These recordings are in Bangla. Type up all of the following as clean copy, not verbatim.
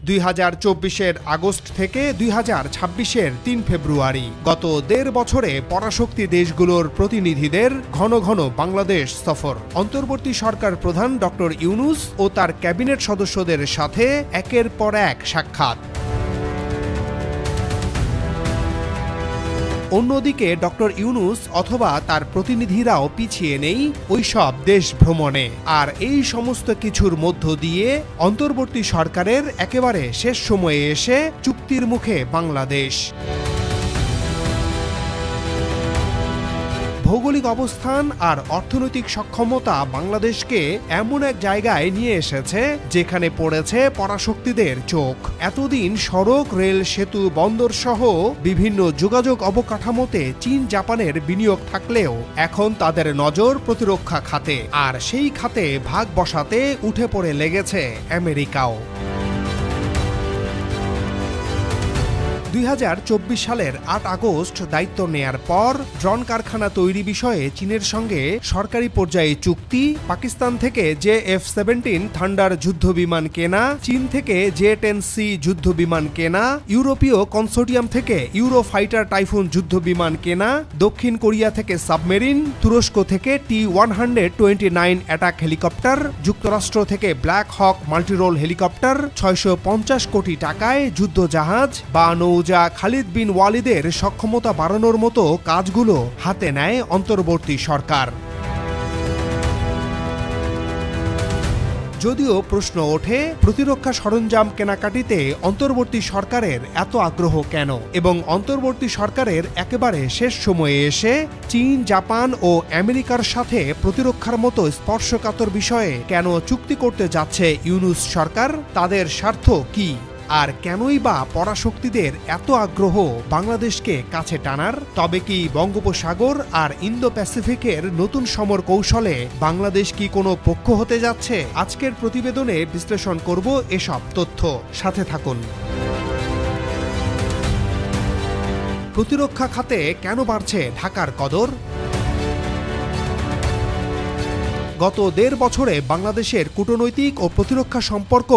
2024-এর আগস্ট থেকে 2026-এর 3 ফেব্রুয়ারি গত 1.5 বছরে পরাশক্তি দেশগুলোর প্রতিনিধিদের ঘন ঘন বাংলাদেশ সফর। অন্তর্বর্তী সরকার প্রধান ডক্টর ইউনূস ও তার ক্যাবিনেট সদস্যদের সাথে একের পর এক সাক্ষাৎ। অন্যদিকে ডক্টর ইউনূস অথবা তার প্রতিনিধিরাও পিছিয়ে নেই ওইসব দেশ ভ্রমণে। আর এই সমস্ত কিছুর মধ্য দিয়ে অন্তর্বর্তী সরকারের একেবারে শেষ সময়ে এসে চুক্তির মুখে বাংলাদেশ। ভৌগোলিক অবস্থান আর অর্থনৈতিক সক্ষমতা বাংলাদেশকে এমন এক জায়গায় নিয়ে এসেছে যেখানে পড়েছে পরাশক্তিদের চোখ। এতদিন সড়ক, রেল, সেতু, বন্দর সহ বিভিন্ন যোগাযোগ অবকাঠামোতে চীন জাপানের বিনিয়োগ থাকলেও এখন তাদের নজর প্রতিরক্ষা খাতে, আর সেই খাতে ভাগ বসাতে উঠে পড়ে লেগেছে আমেরিকাও। 2024 সালের 8 আগস্ট দায়িত্ব নেয়ার পর ড্রোন কারখানা তৈরি বিষয়ে চীনের সঙ্গে সরকারি পর্যায়ে চুক্তি, পাকিস্তান থেকে F-17 থান্ডার যুদ্ধবিমান কেনা, চীন থেকে J-10C যুদ্ধবিমান কেনা, ইউরোপীয় কনসোর্টিয়াম থেকে ইউরোফাইটার টাইফুন যুদ্ধবিমান কেনা, দক্ষিণ কোরিয়া থেকে সাবমেরিন, তুরস্ক থেকে T-129 অ্যাটাক হেলিকপ্টার, যুক্তরাষ্ট্র থেকে ব্ল্যাক হক মাল্টিরোল হেলিকপ্টার, 650 কোটি টাকায় যুদ্ধজাহাজ বা নৌজা খালিদ বিন ওয়ালিদের সক্ষমতা বাড়ানোর মতো কাজগুলো হাতে নেয় অন্তর্বর্তী সরকার। যদিও প্রশ্ন ওঠে, প্রতিরক্ষা সরঞ্জাম কেনাকাটিতে অন্তর্বর্তী সরকারের এত আগ্রহ কেন, এবং অন্তর্বর্তী সরকারের একেবারে শেষ সময়ে এসে চীন, জাপান ও আমেরিকার সাথে প্রতিরক্ষার মতো স্পর্শকাতর বিষয়ে কেন চুক্তি করতে যাচ্ছে ইউনূস সরকার? তাদের স্বার্থ কি? আর কেনই বা পরাশক্তিদের এত আগ্রহ বাংলাদেশকে কাছে টানার? তবে কি বঙ্গোপসাগর আর ইন্দো প্যাসিফিকের নতুন সমর কৌশলে বাংলাদেশ কি কোনো পক্ষ হতে যাচ্ছে? আজকের প্রতিবেদনে বিশ্লেষণ করব এসব তথ্য, সাথে থাকুন। প্রতিরক্ষা খাতে কেন বাড়ছে ঢাকার কদর? গত 1.5 বছরে বাংলাদেশের কূটনৈতিক ও প্রতিরক্ষা সম্পর্ক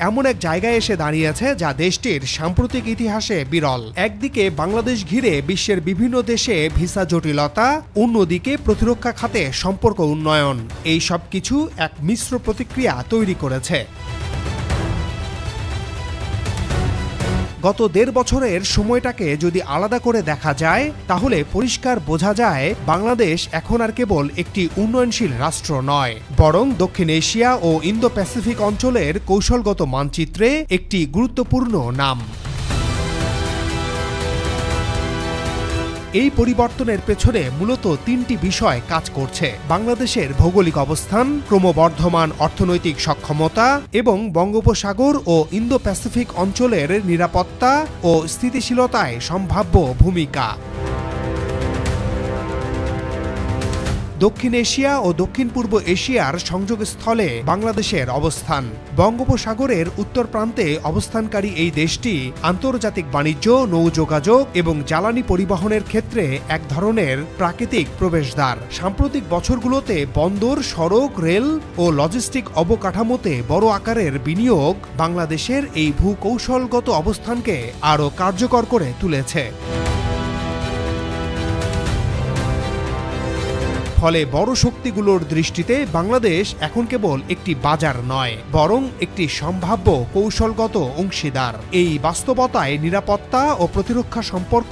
এমন এক জায়গায় এসে দাঁড়িয়েছে যা দেশটির সাম্প্রতিক ইতিহাসে বিরল। একদিকে বাংলাদেশ ঘিরে বিশ্বের বিভিন্ন দেশে ভিসা জটিলতা, অন্যদিকে প্রতিরক্ষা খাতে সম্পর্ক উন্নয়ন, এই সব কিছু এক মিশ্র প্রতিক্রিয়া তৈরি করেছে। গত 1.5 বছরের সময়টাকে যদি আলাদা করে দেখা যায় তাহলে পরিষ্কার বোঝা যায় বাংলাদেশ এখন আর কেবল একটি উন্নয়নশীল রাষ্ট্র নয়, বরং দক্ষিণ এশিয়া ও ইন্দো প্যাসিফিক অঞ্চলের কৌশলগত মানচিত্রে একটি গুরুত্বপূর্ণ নাম। এই পরিবর্তনের পেছনে মূলত 3টি বিষয় কাজ করছে: বাংলাদেশের ভৌগোলিক অবস্থান, ক্রমবর্ধমান অর্থনৈতিক সক্ষমতা এবং বঙ্গোপসাগর ও ইন্দো প্যাসিফিক অঞ্চলের নিরাপত্তা ও স্থিতিশীলতায় সম্ভাব্য ভূমিকা। দক্ষিণ এশিয়া ও দক্ষিণ পূর্ব এশিয়ার সংযোগস্থলে বাংলাদেশের অবস্থান। বঙ্গোপসাগরের উত্তর প্রান্তে অবস্থানকারী এই দেশটি আন্তর্জাতিক বাণিজ্য, নৌযোগাযোগ এবং জ্বালানি পরিবহনের ক্ষেত্রে এক ধরনের প্রাকৃতিক প্রবেশদ্বার। সাম্প্রতিক বছরগুলোতে বন্দর, সড়ক, রেল ও লজিস্টিক অবকাঠামোতে বড় আকারের বিনিয়োগ বাংলাদেশের এই ভূকৌশলগত অবস্থানকে আরও কার্যকর করে তুলেছে। ফলে বড় শক্তিগুলোর দৃষ্টিতে বাংলাদেশ এখন কেবল একটি বাজার নয়, বরং একটি সম্ভাব্য কৌশলগত অংশীদার। এই বাস্তবতায় নিরাপত্তা ও প্রতিরক্ষা সম্পর্ক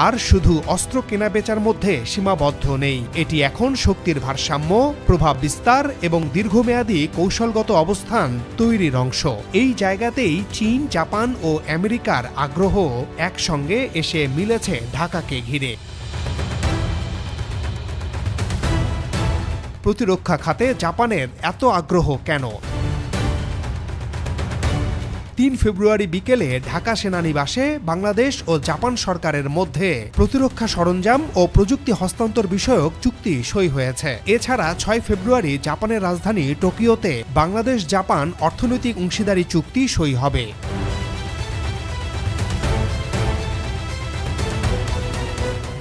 আর শুধু অস্ত্র কেনাবেচার মধ্যে সীমাবদ্ধ নেই। এটি এখন শক্তির ভারসাম্য, প্রভাব বিস্তার এবং দীর্ঘমেয়াদী কৌশলগত অবস্থান তৈরির অংশ। এই জায়গাতেই চীন, জাপান ও আমেরিকার আগ্রহ একসঙ্গে এসে মিলেছে ঢাকাকে ঘিরে। প্রতিরক্ষা খাতে জাপানের এত আগ্রহ কেন? 3 ফেব্রুয়ারি বিকেলে ঢাকা সেনানিবাসে বাংলাদেশ ও জাপান সরকারের মধ্যে প্রতিরক্ষা সরঞ্জাম ও প্রযুক্তি হস্তান্তর বিষয়ক চুক্তি সই হয়েছে। এছাড়া 6 ফেব্রুয়ারি জাপানের রাজধানী টোকিওতে বাংলাদেশ জাপান অর্থনৈতিক অংশীদারি চুক্তি সই হবে।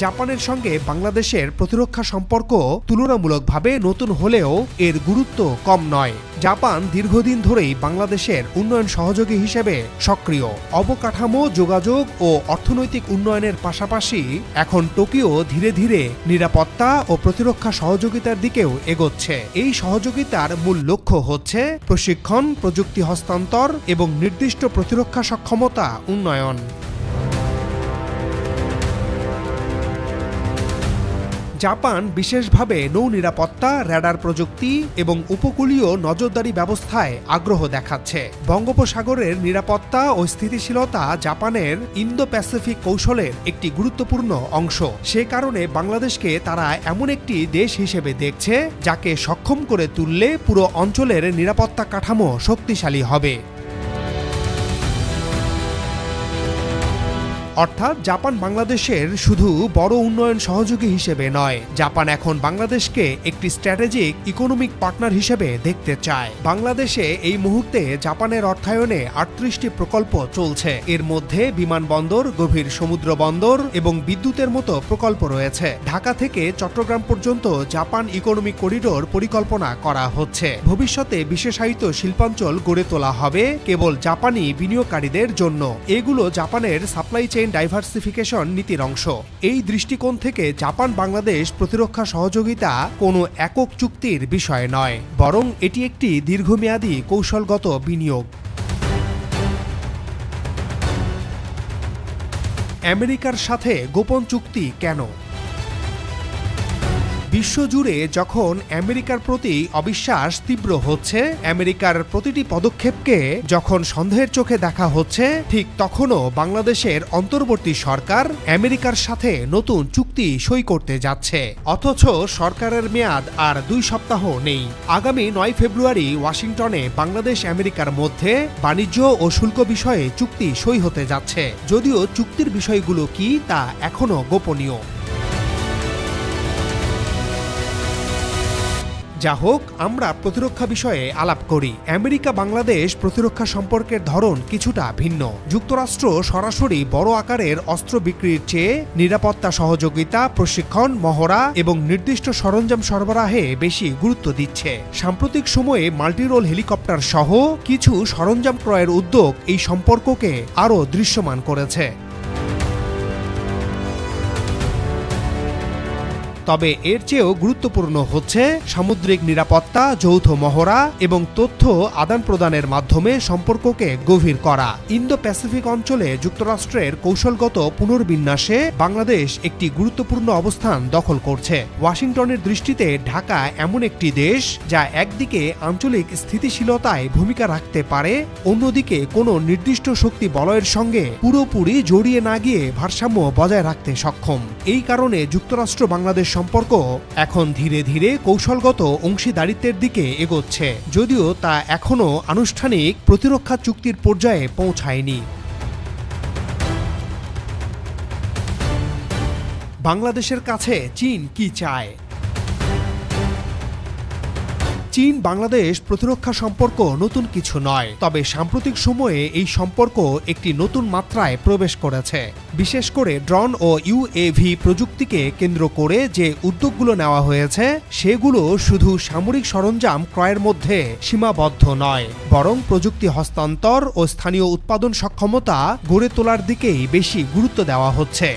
জাপানের সঙ্গে বাংলাদেশের প্রতিরক্ষা সম্পর্ক তুলনামূলকভাবে নতুন হলেও এর গুরুত্ব কম নয়। জাপান দীর্ঘদিন ধরেই বাংলাদেশের উন্নয়ন সহযোগী হিসেবে সক্রিয়। অবকাঠামো, যোগাযোগ ও অর্থনৈতিক উন্নয়নের পাশাপাশি এখন টোকিও ধীরে ধীরে নিরাপত্তা ও প্রতিরক্ষা সহযোগিতার দিকেও এগোচ্ছে। এই সহযোগিতার মূল লক্ষ্য হচ্ছে প্রশিক্ষণ, প্রযুক্তি হস্তান্তর এবং নির্দিষ্ট প্রতিরক্ষা সক্ষমতা উন্নয়ন। জাপান বিশেষভাবে নৌ নিরাপত্তা, র্যাডার প্রযুক্তি এবং উপকূলীয় নজরদারি ব্যবস্থায় আগ্রহ দেখাচ্ছে। বঙ্গোপসাগরের নিরাপত্তা ও স্থিতিশীলতা জাপানের ইন্দো প্যাসিফিক কৌশলের একটি গুরুত্বপূর্ণ অংশ। সে কারণে বাংলাদেশকে তারা এমন একটি দেশ হিসেবে দেখছে যাকে সক্ষম করে তুললে পুরো অঞ্চলের নিরাপত্তা কাঠামো শক্তিশালী হবে। অর্থাৎ জাপান বাংলাদেশের শুধু বড় উন্নয়ন সহযোগী হিসেবে নয়, জাপান এখন বাংলাদেশকে একটি স্ট্র্যাটেজিক ইকোনমিক পার্টনার হিসেবে দেখতে চায়। বাংলাদেশে এই মুহূর্তে জাপানের অর্থায়নে 38টি প্রকল্প চলছে। এর মধ্যে বিমানবন্দর, গভীর সমুদ্র বন্দর এবং বিদ্যুতের মতো প্রকল্প রয়েছে। ঢাকা থেকে চট্টগ্রাম পর্যন্ত জাপান ইকোনমিক করিডোর পরিকল্পনা করা হচ্ছে। ভবিষ্যতে বিশেষায়িত শিল্পাঞ্চল গড়ে তোলা হবে কেবল জাপানি বিনিয়োগকারীদের জন্য। এগুলো জাপানের সাপ্লাই চেইন ডাইভার্সিফিকেশন নীতির অংশ। এই দৃষ্টিকোণ থেকে জাপান বাংলাদেশ প্রতিরক্ষা সহযোগিতা কোনো একক চুক্তির বিষয় নয়, বরং এটি একটি দীর্ঘমেয়াদী কৌশলগত বিনিয়োগ। আমেরিকার সাথে গোপন চুক্তি কেন? বিশ্বজুড়ে যখন আমেরিকার প্রতি অবিশ্বাস তীব্র হচ্ছে, আমেরিকার প্রতিটি পদক্ষেপকে যখন সন্দেহের চোখে দেখা হচ্ছে, ঠিক তখনও বাংলাদেশের অন্তর্বর্তী সরকার আমেরিকার সাথে নতুন চুক্তি সই করতে যাচ্ছে। অথচ সরকারের মেয়াদ আর 2 সপ্তাহ নেই। আগামী 9 ফেব্রুয়ারি ওয়াশিংটনে বাংলাদেশ আমেরিকার মধ্যে বাণিজ্য ও শুল্ক বিষয়ে চুক্তি সই হতে যাচ্ছে। যদিও চুক্তির বিষয়গুলো কি তা এখনো গোপনীয়। যা হোক, আমরা প্রতিরক্ষা বিষয়ে আলাপ করি। আমেরিকা বাংলাদেশ প্রতিরক্ষা সম্পর্কের ধরন কিছুটা ভিন্ন। যুক্তরাষ্ট্র সরাসরি বড় আকারের অস্ত্র বিক্রির চেয়ে নিরাপত্তা সহযোগিতা, প্রশিক্ষণ, মহড়া এবং নির্দিষ্ট সরঞ্জাম সরবরাহে বেশি গুরুত্ব দিচ্ছে। সাম্প্রতিক সময়ে মাল্টিরোল হেলিকপ্টার সহ কিছু সরঞ্জাম ক্রয়ের উদ্যোগ এই সম্পর্ককে আরও দৃশ্যমান করেছে। তবে এর চেয়েও গুরুত্বপূর্ণ হচ্ছে সামুদ্রিক নিরাপত্তা, যৌথ মহড়া এবং তথ্য আদান প্রদানের মাধ্যমে সম্পর্ককে গভীর করা। ইন্দো প্যাসিফিক অঞ্চলে যুক্তরাষ্ট্রের কৌশলগত পুনর্বিন্যাসে বাংলাদেশ একটি গুরুত্বপূর্ণ অবস্থান দখল করছে। ওয়াশিংটনের দৃষ্টিতে ঢাকা এমন একটি দেশ যা একদিকে আঞ্চলিক স্থিতিশীলতায় ভূমিকা রাখতে পারে, অন্যদিকে কোনো নির্দিষ্ট শক্তি বলয়ের সঙ্গে পুরোপুরি জড়িয়ে না গিয়ে ভারসাম্য বজায় রাখতে সক্ষম। এই কারণে যুক্তরাষ্ট্র বাংলাদেশ সম্পর্ক এখন ধীরে ধীরে কৌশলগত অংশীদারিত্বের দিকে এগোচ্ছে, যদিও তা এখনো আনুষ্ঠানিক প্রতিরক্ষা চুক্তির পর্যায়ে পৌঁছায়নি। বাংলাদেশের কাছে চীন কি চায়? চীন বাংলাদেশ প্রতিরক্ষা সম্পর্ক নতুন কিছু নয়, তবে সাম্প্রতিক সময়ে এই সম্পর্ক একটি নতুন মাত্রায় প্রবেশ করেছে। বিশেষ করে ড্রোন ও ইউএভি প্রযুক্তিকে কেন্দ্র করে যে উদ্যোগগুলো নেওয়া হয়েছে, সেগুলো শুধু সামরিক সরঞ্জাম ক্রয়ের মধ্যে সীমাবদ্ধ নয়, বরং প্রযুক্তি হস্তান্তর ও স্থানীয় উৎপাদন সক্ষমতা গড়ে তোলার দিকেই বেশি গুরুত্ব দেওয়া হচ্ছে।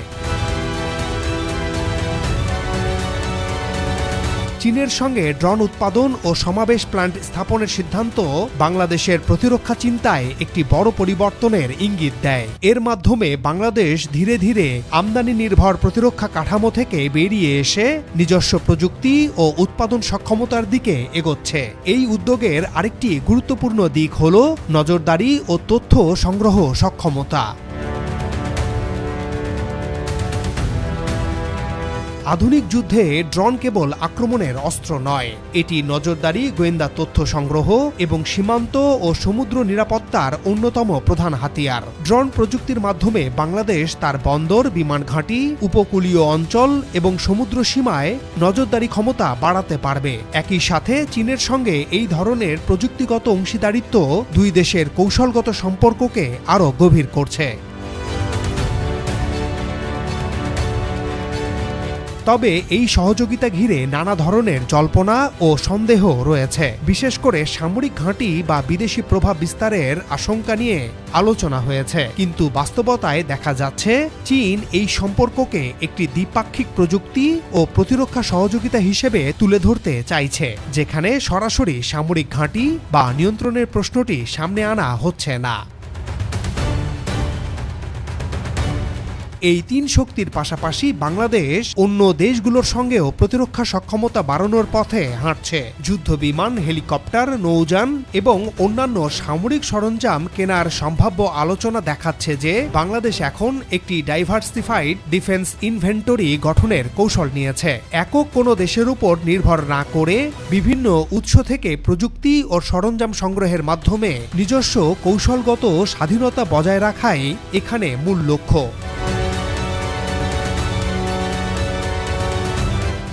চীনের সঙ্গে ড্রোন উৎপাদন ও সমাবেশ প্ল্যান্ট স্থাপনের সিদ্ধান্ত বাংলাদেশের প্রতিরক্ষা চিন্তায় একটি বড় পরিবর্তনের ইঙ্গিত দেয়। এর মাধ্যমে বাংলাদেশ ধীরে ধীরে আমদানি নির্ভর প্রতিরক্ষা কাঠামো থেকে বেরিয়ে এসে নিজস্ব প্রযুক্তি ও উৎপাদন সক্ষমতার দিকে এগোচ্ছে। এই উদ্যোগের আরেকটি গুরুত্বপূর্ণ দিক হল নজরদারি ও তথ্য সংগ্রহ সক্ষমতা। আধুনিক যুদ্ধে ড্রোন কেবল আক্রমণের অস্ত্র নয়, এটি নজরদারি, গোয়েন্দা তথ্য সংগ্রহ এবং সীমান্ত ও সমুদ্র নিরাপত্তার অন্যতম প্রধান হাতিয়ার। ড্রোন প্রযুক্তির মাধ্যমে বাংলাদেশ তার বন্দর, বিমান ঘাঁটি, উপকূলীয় অঞ্চল এবং সমুদ্র সীমায় নজরদারি ক্ষমতা বাড়াতে পারবে। একই সাথে চীনের সঙ্গে এই ধরনের প্রযুক্তিগত অংশীদারিত্ব দুই দেশের কৌশলগত সম্পর্ককে আরও গভীর করছে। তবে এই সহযোগিতা ঘিরে নানা ধরনের জল্পনা ও সন্দেহ রয়েছে। বিশেষ করে সামরিক ঘাঁটি বা বিদেশি প্রভাব বিস্তারের আশঙ্কা নিয়ে আলোচনা হয়েছে। কিন্তু বাস্তবতায় দেখা যাচ্ছে চীন এই সম্পর্ককে একটি দ্বিপাক্ষিক প্রযুক্তি ও প্রতিরক্ষা সহযোগিতা হিসেবে তুলে ধরতে চাইছে, যেখানে সরাসরি সামরিক ঘাঁটি বা নিয়ন্ত্রণের প্রশ্নটি সামনে আনা হচ্ছে না। এই তিন শক্তির পাশাপাশি বাংলাদেশ অন্য দেশগুলোর সঙ্গেও প্রতিরক্ষা সক্ষমতা বাড়ানোর পথে হাঁটছে। যুদ্ধবিমান, হেলিকপ্টার, নৌযান এবং অন্যান্য সামরিক সরঞ্জাম কেনার সম্ভাব্য আলোচনা দেখাচ্ছে যে বাংলাদেশ এখন একটি ডাইভার্সিফাইড ডিফেন্স ইনভেন্টরি গঠনের কৌশল নিয়েছে। একক কোনো দেশের উপর নির্ভর না করে বিভিন্ন উৎস থেকে প্রযুক্তি ও সরঞ্জাম সংগ্রহের মাধ্যমে নিজস্ব কৌশলগত স্বাধীনতা বজায় রাখাই এখানে মূল লক্ষ্য।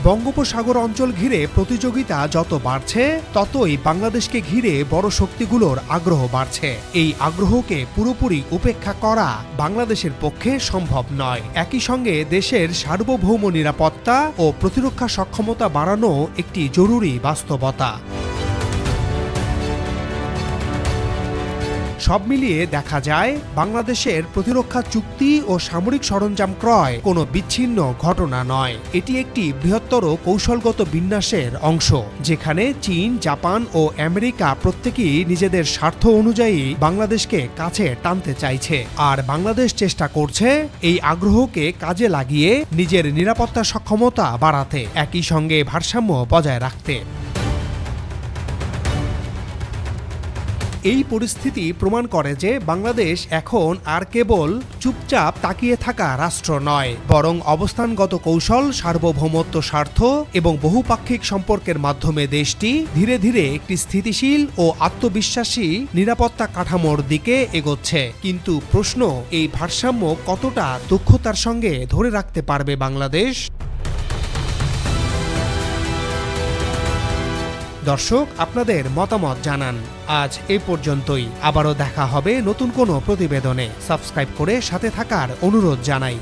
বঙ্গোপসাগর অঞ্চল ঘিরে প্রতিযোগিতা যত বাড়ছে ততই বাংলাদেশকে ঘিরে বড় শক্তিগুলোর আগ্রহ বাড়ছে। এই আগ্রহকে পুরোপুরি উপেক্ষা করা বাংলাদেশের পক্ষে সম্ভব নয়। একই সঙ্গে দেশের সার্বভৌম নিরাপত্তা ও প্রতিরক্ষা সক্ষমতা বাড়ানো একটি জরুরি বাস্তবতা। সব মিলিয়ে দেখা যায় বাংলাদেশের প্রতিরক্ষা চুক্তি ও সামরিক সরঞ্জাম ক্রয় কোনো বিচ্ছিন্ন ঘটনা নয়। এটি একটি বৃহত্তর কৌশলগত বিন্যাসের অংশ, যেখানে চীন, জাপান ও আমেরিকা প্রত্যেকেই নিজেদের স্বার্থ অনুযায়ী বাংলাদেশকে কাছে টানতে চাইছে। আর বাংলাদেশ চেষ্টা করছে এই আগ্রহকে কাজে লাগিয়ে নিজের নিরাপত্তা সক্ষমতা বাড়াতে, একই সঙ্গে ভারসাম্য বজায় রাখতে। এই পরিস্থিতি প্রমাণ করে যে বাংলাদেশ এখন আর কেবল চুপচাপ তাকিয়ে থাকা রাষ্ট্র নয়, বরং অবস্থানগত কৌশল, সার্বভৌমত্ব, স্বার্থ এবং বহুপাক্ষিক সম্পর্কের মাধ্যমে দেশটি ধীরে ধীরে একটি স্থিতিশীল ও আত্মবিশ্বাসী নিরাপত্তা কাঠামোর দিকে এগোচ্ছে। কিন্তু প্রশ্ন, এই ভারসাম্য কতটা দক্ষতার সঙ্গে ধরে রাখতে পারবে বাংলাদেশ? দর্শক, আপনাদের মতামত জানান। আজ এ পর্যন্তই। আবারও দেখা হবে নতুন কোনো প্রতিবেদনে। সাবস্ক্রাইব করে সাথে থাকার অনুরোধ জানাই।